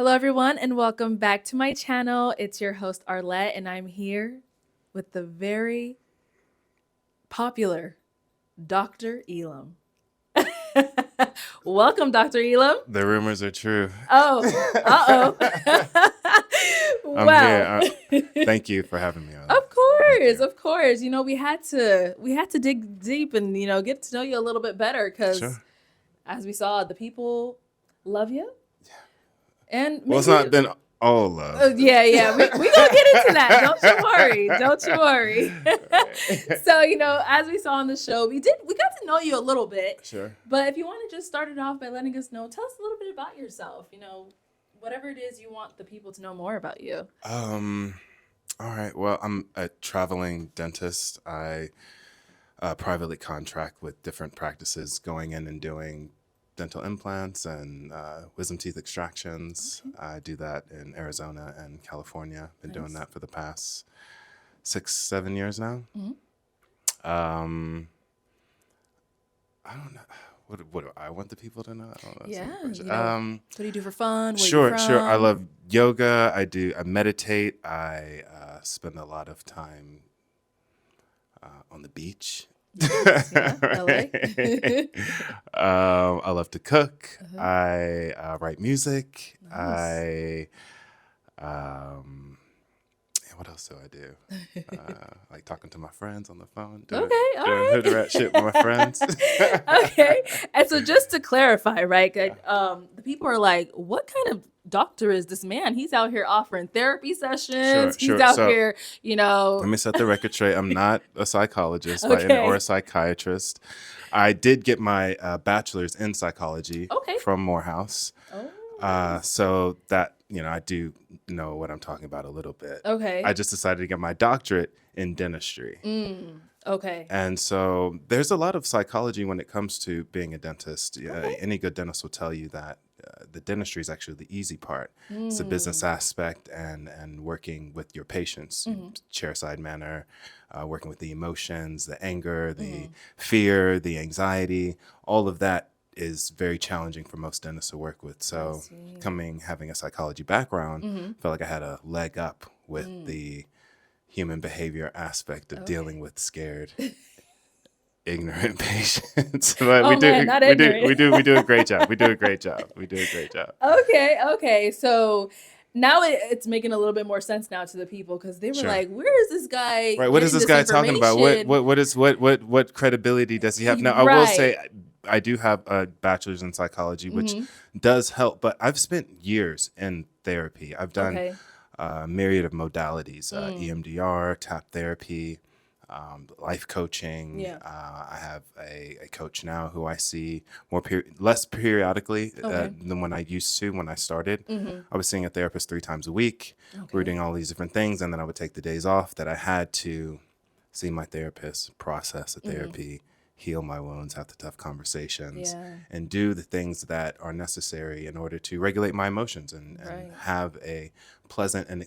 Hello, everyone, and welcome back to my channel. It's your host, Arlette, and I'm here with the very popular Dr. Elom. Welcome, Dr. Elom. The rumors are true. Oh, I'm well, here. Thank you for having me on. of course. You know, we had to dig deep and get to know you a little bit better because, Sure. as we saw, the people love you. And Well, it's not been all love. yeah. We gonna get into that. Don't you worry. Right. So, as we saw on the show, we got to know you a little bit. Sure. But if you want to just start it off by letting us know, tell us a little bit about yourself. Whatever it is you want the people to know more about you. All right. Well, I'm a traveling dentist. I privately contract with different practices, going in and doing dental implants and wisdom teeth extractions. Okay. I do that in Arizona and California. Been doing Nice. that for the past 6-7 years now. Mhm. I don't know. What do I want the people to know? I don't know. That's Yeah. a good question. What do you do for fun? Where you Sure. I from? love yoga. I meditate. I spend a lot of time on the beach. Nice. Yeah, LA. I love to cook. Uh-huh. I write music. Nice. What else do I do? Like talking to my friends on the phone. Okay, all Doing right. hood rat shit with my friends. Okay. And so just to clarify, right? The people are like, what kind of doctor is this man? He's out here offering therapy sessions. He's Sure. out So here, let me set the record straight. I'm not a psychologist or a Okay. psychiatrist. I did get my bachelor's in psychology Okay. from Morehouse. Oh, nice. So that, I do know what I'm talking about a little bit. Okay. I just decided to get my doctorate in dentistry. Okay. And so there's a lot of psychology when it comes to being a dentist. Okay. Any good dentist will tell you that the dentistry is actually the easy part. It's the business aspect and working with your patients, chairside manner, working with the emotions, the anger, the fear, the anxiety, all of that is very challenging for most dentists to work with. So having a psychology background, felt like I had a leg up with the human behavior aspect of dealing with scared, ignorant patients. But Oh man, not ignorant. we do a great job. We do a great job. Okay. So now it's making a little bit more sense now to the people because they were Sure. like, "Where is this guy? Right. What is getting this guy talking about? information?" What credibility does he have? Now, I will Right. say I do have a bachelor's in psychology, which does help, but I've spent years in therapy. I've done Okay. a myriad of modalities, EMDR, tap therapy, life coaching. Yeah. I have a coach now who I see less periodically Okay. than when I used to when I started. I was seeing a therapist 3 times a week. We were doing all these different things, and then I would take the days off that I had to see my therapist, process the therapy, heal my wounds, have the tough conversations, Yeah. and do the things that are necessary in order to regulate my emotions and Right. have a pleasant and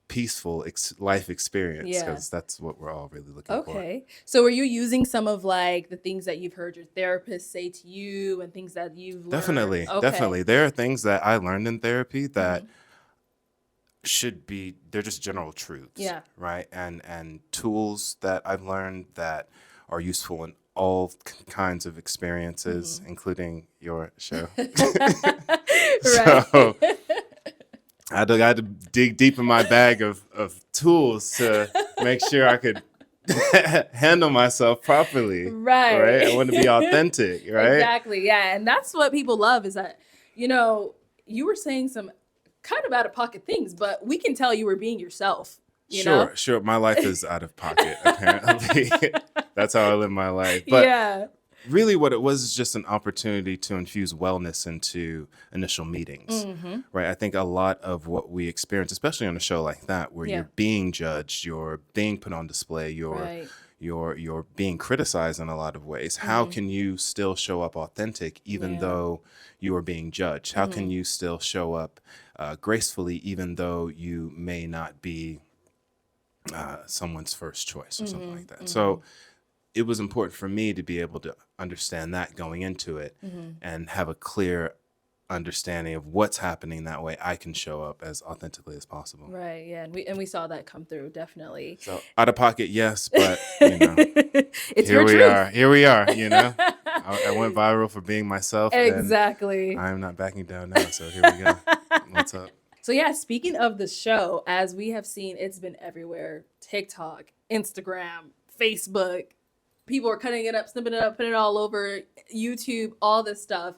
peaceful life experience, Yeah. because that's what we're all really looking for. Okay. So were you using some of like the things that you've heard your therapist say to you and things that you've learned? Definitely. Okay. There are things that I learned in therapy that they're just general truths. Yeah. Right. And tools that I've learned that are useful in all kinds of experiences, including your show. Right. So I had to dig deep in my bag of tools to make sure I could handle myself properly. Right. Right. I want to be authentic. Right. Exactly. Yeah. And that's what people love is that, you were saying some kind of out of pocket things, but we can tell you were being yourself. Sure. My life is out of pocket, apparently. That's how I live my life. But Yeah. really what it was is just an opportunity to infuse wellness into initial meetings, right? I think a lot of what we experience, especially on a show like that, where Yeah. you're being judged, you're being put on display, Right. you're being criticized in a lot of ways. How can you still show up authentic even Yeah. though you are being judged? How can you still show up gracefully even though you may not be someone's first choice or something like that? So it was important for me to be able to understand that going into it and have a clear understanding of what's happening. That way I can show up as authentically as possible. Right. Yeah. And we saw that come through, definitely. So out of pocket, yes, but you know, It's your truth. here we are, you know. I went viral for being myself, and Exactly. I'm not backing down now. So here we go. What's up? So yeah, speaking of the show, as we have seen, it's been everywhere. TikTok, Instagram, Facebook. People are cutting it up, snipping it up, putting it all over YouTube, all this stuff.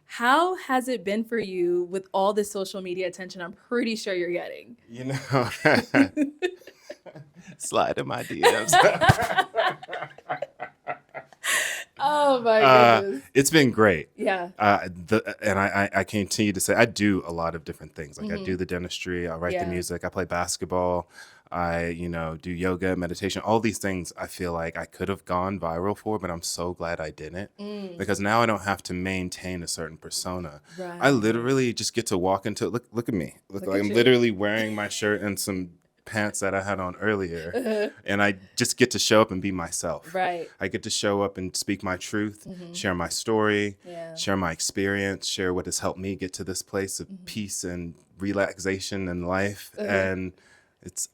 How has it been for you with all this social media attention I'm pretty sure you're getting? You know, slide in my DMs. Oh my goodness. It's been great. Yeah. And I continue to say I do a lot of different things. Like I do the dentistry, I write the Yeah. music, I play basketball, I do yoga, meditation, all these things. I feel like I could have gone viral for, but I'm so glad I didn't, because now I don't have to maintain a certain persona. I Right. literally just get to walk into look at me. Look like at I'm you. literally wearing my shirt and some pants that I had on earlier, and I just get to show up and be myself. Right. I get to show up and speak my truth, share my story, Yeah. share my experience, share what has helped me get to this place of peace and relaxation in life, and it's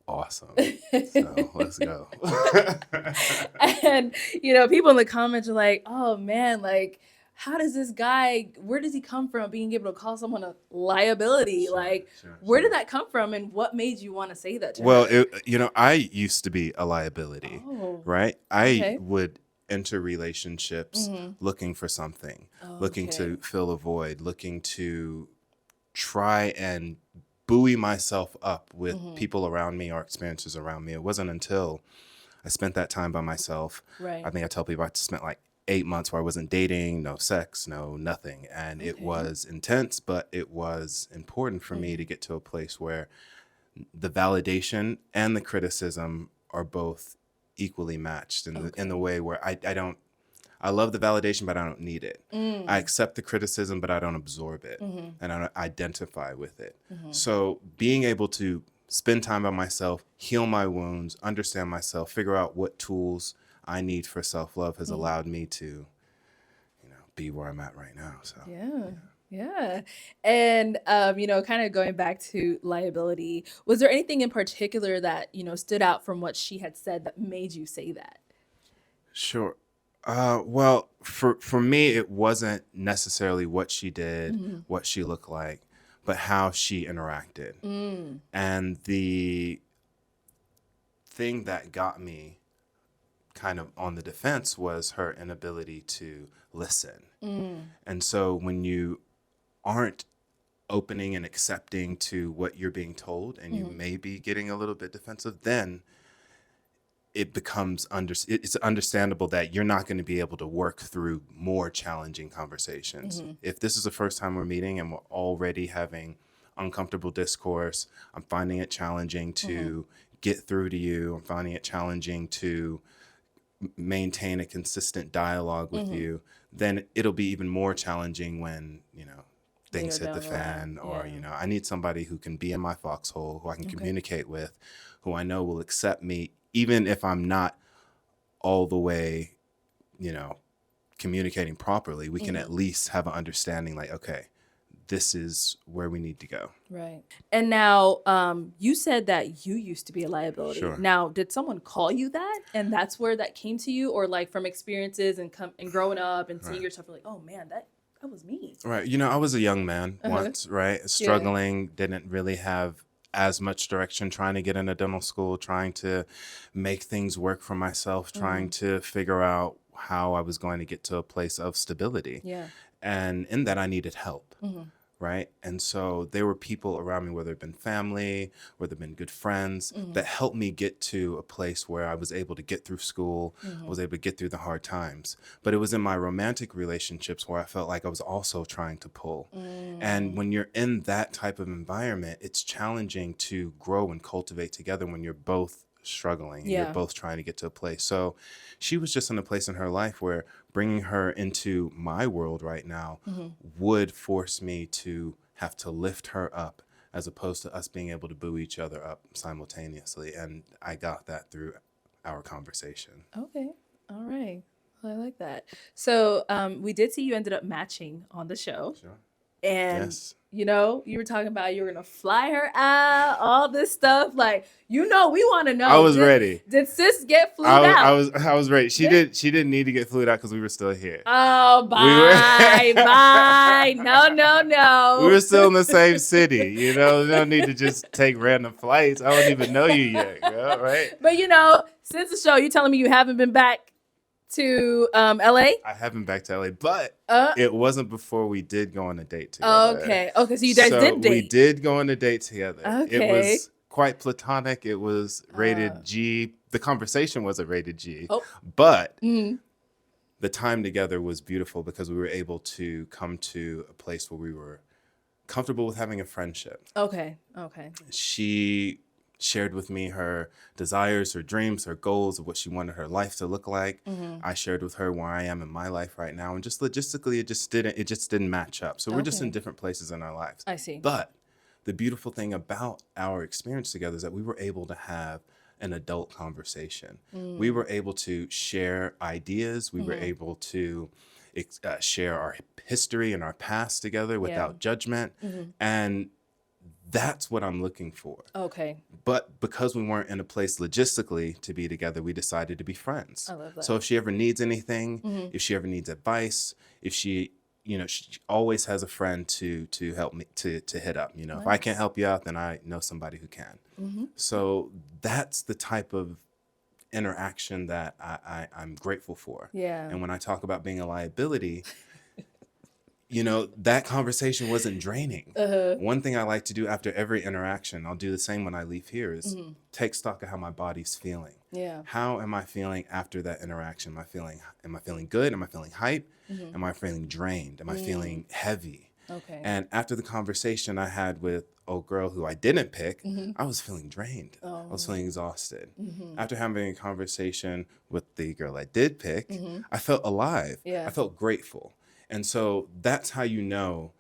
awesome. So let's go. And people in the comments are like, "Oh man, like how does this guy, where does he come from being able to call someone a liability? Sure, Like sure, where sure. did that come from and what made you want to say that to Well, her?" I used to be a liability, Oh, right? I okay. would enter relationships looking for something, looking Okay. to fill a void, looking to try and buoy myself up with people around me or experiences around me. It wasn't until I spent that time by myself. Right. I think I tell people I spent like 8 months where I wasn't dating, no sex, no nothing. And it Okay. was intense, but it was important for me to get to a place where the validation and the criticism are both equally matched in the way where I love the validation, but I don't need it. I accept the criticism, but I don't absorb it, and I don't identify with it. So being able to spend time by myself, heal my wounds, understand myself, figure out what tools I need for self-love has allowed me to, be where I'm at right now. So Yeah. Yeah. And kind of going back to liability, was there anything in particular that, stood out from what she had said that made you say that? sure. Well, for me, it wasn't necessarily what she did, what she looked like, but how she interacted. And the thing that got me kind of on the defense was her inability to listen. And so when you aren't opening and accepting to what you're being told, and you may be getting a little bit defensive, then it becomes it's understandable that you're not going to be able to work through more challenging conversations. If this is the first time we're meeting and we're already having uncomfortable discourse, I'm finding it challenging to get through to you. I'm finding it challenging to maintain a consistent dialogue with you. Then it'll be even more challenging when, things Later hit the down the line. fan, or, Yeah. I need somebody who can be in my foxhole, who I can communicate with, who I know will accept me, even if I'm not all the way, communicating properly. We can at least have an understanding like, okay, this is where we need to go. Right. And now, you said that you used to be a liability. Sure. Now, did someone call you that, and that's where that came to you, or like from experiences and growing up and seeing yourself, like, oh man, that was me. Right. I was a young man once, right? Struggling, didn't really have as much direction, trying to get into dental school, trying to make things work for myself, trying to figure out how I was going to get to a place of stability. Yeah. And in that, I needed help. Right. And so there were people around me, whether it been family, whether it been good friends, that helped me get to a place where I was able to get through school, I was able to get through the hard times. But it was in my romantic relationships where I felt like I was also trying to pull. And when you're in that type of environment, it's challenging to grow and cultivate together when you're both struggling and Yeah. you're both trying to get to a place. So she was just in a place in her life where bringing her into my world right now would force me to have to lift her up, as opposed to us being able to buoy each other up simultaneously. And I got that through our conversation. Okay. All right. Well, I like that. So, we did see you ended up matching on the show. Sure. And Yes. you know, you were talking about you were gonna fly her out, all this stuff. Like, you know, we want to know. I was ready. Did sis get flued out? I was ready. She didn't need to get flued out because we were still here. Oh, We were bye. No. we were still in the same city. You know, no need to just take random flights. I don't even know you yet, girl, right? But you know, since the show, you telling me you haven't been back to LA? I haven't back to LA, but it wasn't before we did go on a date together. Okay, so you guys did date. We did go on a date together. Okay. It was quite platonic. It was rated G. The conversation was a rated G. But the time together was beautiful because we were able to come to a place where we were comfortable with having a friendship. Okay. She shared with me her desires, her dreams, her goals of what she wanted her life to look like. I shared with her where I am in my life right now, and just logistically, it just didn't match up. So we're just in different places in our lives. I see. But the beautiful thing about our experience together is that we were able to have an adult conversation. We were able to share ideas. We were able to share our history and our past together without judgment. And that's what I'm looking for. Okay. But because we weren't in a place logistically to be together, we decided to be friends. I love that. So if she ever needs anything, if she ever needs advice, if she, you know, she always has a friend to help me to hit up. You know, if I can't help you out, then I know somebody who can. So that's the type of interaction that I'm grateful for. Yeah. And when I talk about being a liability, you know, that conversation wasn't draining. One thing I like to do after every interaction, I'll do the same when I leave here, is take stock of how my body's feeling. Yeah. How am I feeling after that interaction? Am I feeling good? Am I feeling hype? Am I feeling drained? Am I feeling heavy? Okay. And after the conversation I had with a girl who I didn't pick, I was feeling drained. I was feeling exhausted. After having a conversation with the girl I did pick, I felt alive. Yeah. I felt grateful. And so that's how you know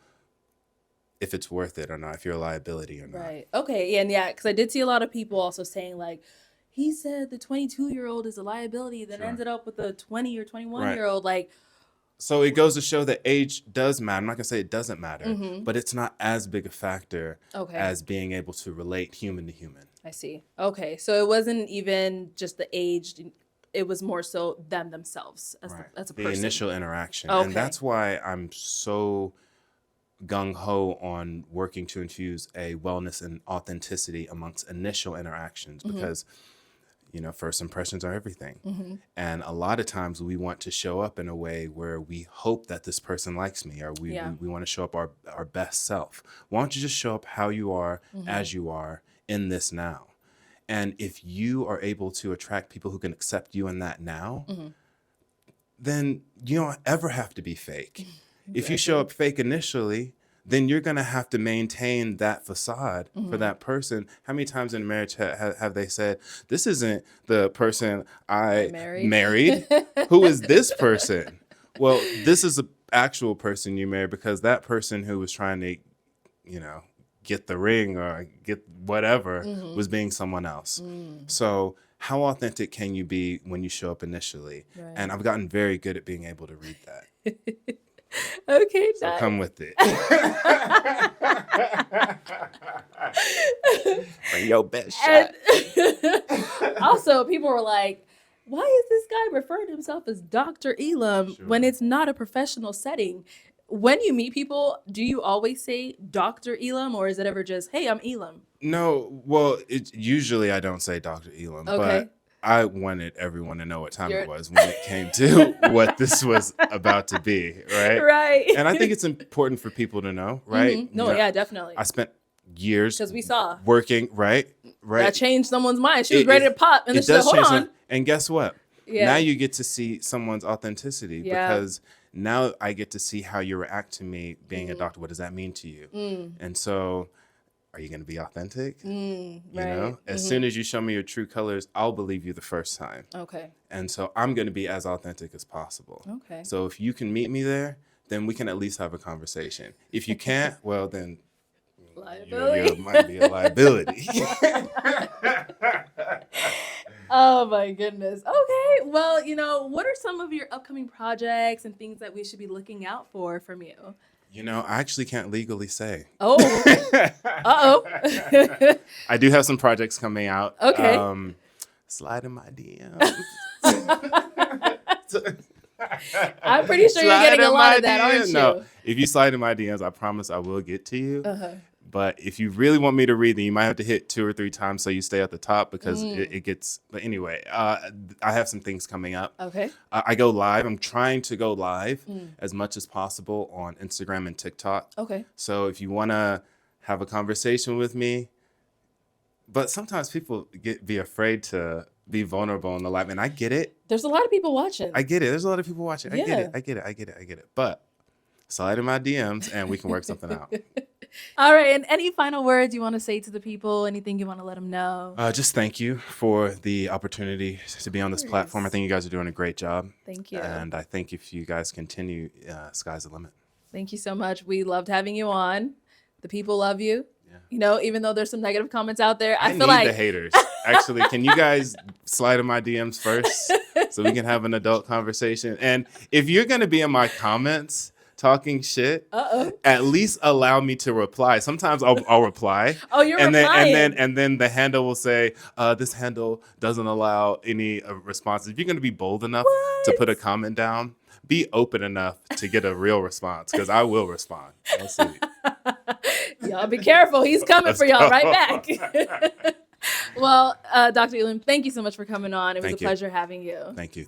if it's worth it or not, if you're a liability or not. Right. Okay. And yeah, because I did see a lot of people also saying like, he said the 22-year-old is a liability, then ended up with a 20 or 21-year-old. Like, so it goes to show that age does matter. I'm not gonna say it doesn't matter, but it's not as big a factor as being able to relate human to human. I see. Okay. So it wasn't even just the age. It was more so them themselves as a person. The initial interaction. Okay. And that's why I'm so gung-ho on working to infuse a wellness and authenticity amongst initial interactions because, you know, first impressions are everything. And a lot of times we want to show up in a way where we hope that this person likes me, or we want to show up our best self. Why don't you just show up how you are, as you are in this now? And if you are able to attract people who can accept you in that now, then you don't ever have to be fake. If you show up fake initially, then you're going to have to maintain that facade for that person. How many times in marriage have they said, this isn't the person I married? Who is this person? Well, this is the actual person you married because that person who was trying to, you know, get the ring or get whatever was being someone else. So how authentic can you be when you show up initially? Right. And I've gotten very good at being able to read that. Okay, so come with it. Bring your best shot. Also, people were like, why is this guy referring to himself as Dr. Elom when it's not a professional setting? When you meet people, do you always say Dr. Elom, or is it ever just, hey, I'm Elom? No, well, usually I don't say Dr. Elom, but I wanted everyone to know what time it was when it came to what this was about to be, right? Right. And I think it's important for people to know, right? No, yeah, definitely. I spent years because we saw working, right? That changed someone's mind. She was ready to pop, and then she said, hold on. And guess what? Now you get to see someone's authenticity because now I get to see how you react to me being a doctor. What does that mean to you? And so, are you going to be authentic? You know, as soon as you show me your true colors, I'll believe you the first time. Okay. And so I'm going to be as authentic as possible. Okay. So if you can meet me there, then we can at least have a conversation. If you can't, well, then you might be a liability. Oh my goodness. Okay. Well, you know, what are some of your upcoming projects and things that we should be looking out for from you? You know, I actually can't legally say. Oh, uh-oh. I do have some projects coming out. Okay. Slide in my DMs. I'm pretty sure you're getting a lot of that, aren't you? No, if you slide in my DMs, I promise I will get to you. Uh-huh. But if you really want me to read them, you might have to hit 2 or 3 times so you stay at the top because it gets. But anyway, I have some things coming up. Okay. I go live. I'm trying to go live as much as possible on Instagram and TikTok. Okay. So if you want to have a conversation with me, but sometimes people be afraid to be vulnerable in the live, and I get it. There's a lot of people watching. I get it. There's a lot of people watching. Yeah. I get it. But slide in my DMs and we can work something out. All right. And any final words you want to say to the people? Anything you want to let them know? Just thank you for the opportunity to be on this platform. I think you guys are doing a great job. Thank you. And I think if you guys continue, sky's the limit. Thank you so much. We loved having you on. The people love you. Yeah. You know, even though there's some negative comments out there, I feel need like the haters. Actually, can you guys slide in my DMs first so we can have an adult conversation? And if you're going to be in my comments talking shit, at least allow me to reply. Sometimes I'll reply. Oh, you're and replying. And then the handle will say, this handle doesn't allow any responses. If you're going to be bold enough to put a comment down, be open enough to get a real response because I will respond. Let's see. Y'all be careful. He's coming Let's for y'all go. right back. Well, Dr. Elom, thank you so much for coming on. It was Thank a you. pleasure having you. Thank you.